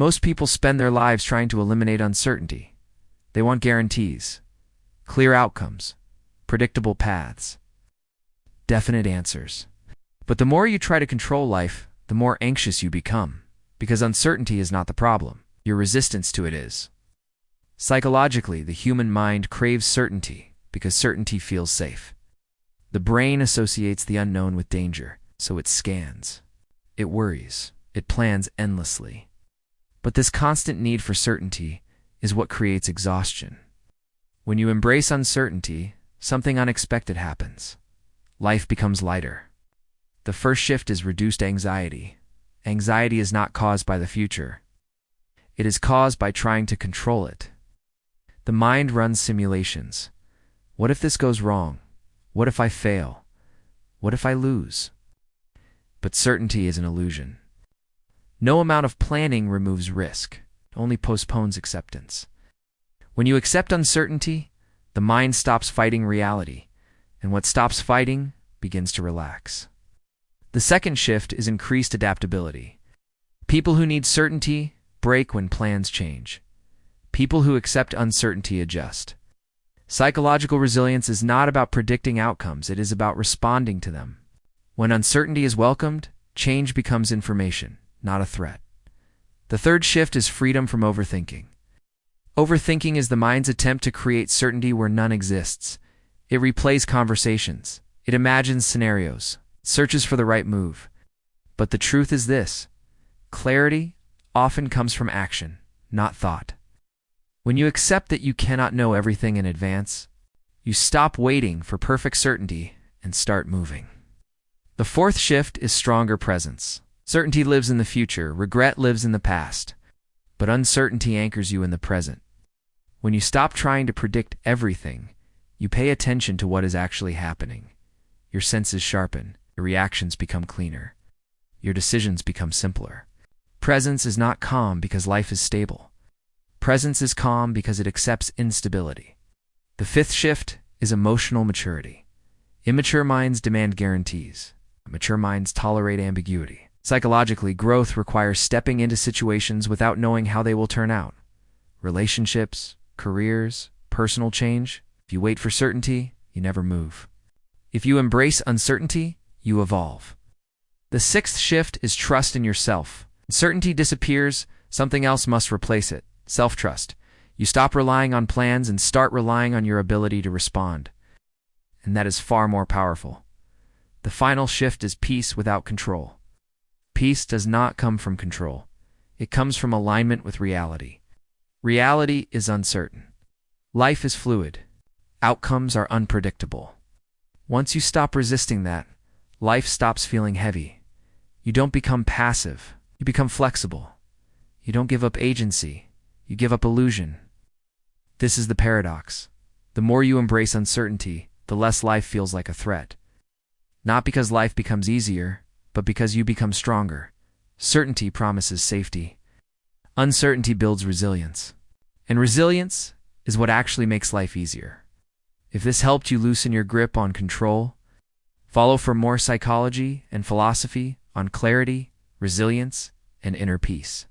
Most people spend their lives trying to eliminate uncertainty. They want guarantees, clear outcomes, predictable paths, definite answers. But the more you try to control life, the more anxious you become, because uncertainty is not the problem. Your resistance to it is. Psychologically, the human mind craves certainty because certainty feels safe. The brain associates the unknown with danger, so it scans. It worries. It plans endlessly. But this constant need for certainty is what creates exhaustion. When you embrace uncertainty, something unexpected happens. Life becomes lighter. The first shift is reduced anxiety. Anxiety is not caused by the future. It is caused by trying to control it. The mind runs simulations. What if this goes wrong? What if I fail? What if I lose? But certainty is an illusion. No amount of planning removes risk, only postpones acceptance. When you accept uncertainty, the mind stops fighting reality, and what stops fighting begins to relax. The second shift is increased adaptability. People who need certainty break when plans change. People who accept uncertainty adjust. Psychological resilience is not about predicting outcomes, it is about responding to them. When uncertainty is welcomed, change becomes information, not a threat. The third shift is freedom from overthinking. Overthinking is the mind's attempt to create certainty where none exists. It replays conversations. It imagines scenarios, searches for the right move. But the truth is this: clarity often comes from action, not thought. When you accept that you cannot know everything in advance, you stop waiting for perfect certainty and start moving. The fourth shift is stronger presence. Certainty lives in the future, regret lives in the past, but uncertainty anchors you in the present. When you stop trying to predict everything, you pay attention to what is actually happening. Your senses sharpen, your reactions become cleaner, your decisions become simpler. Presence is not calm because life is stable. Presence is calm because it accepts instability. The fifth shift is emotional maturity. Immature minds demand guarantees. Mature minds tolerate ambiguity. Psychologically, growth requires stepping into situations without knowing how they will turn out. Relationships, careers, personal change. If you wait for certainty, you never move. If you embrace uncertainty, you evolve. The sixth shift is trust in yourself. When certainty disappears, something else must replace it. Self-trust. You stop relying on plans and start relying on your ability to respond. And that is far more powerful. The final shift is peace without control. Peace does not come from control. It comes from alignment with reality. Reality is uncertain. Life is fluid. Outcomes are unpredictable. Once you stop resisting that, life stops feeling heavy. You don't become passive. You become flexible. You don't give up agency. You give up illusion. This is the paradox. The more you embrace uncertainty, the less life feels like a threat. Not because life becomes easier, but because you become stronger. Certainty promises safety. Uncertainty builds resilience. And resilience is what actually makes life easier. If this helped you loosen your grip on control, follow for more psychology and philosophy on clarity, resilience, and inner peace.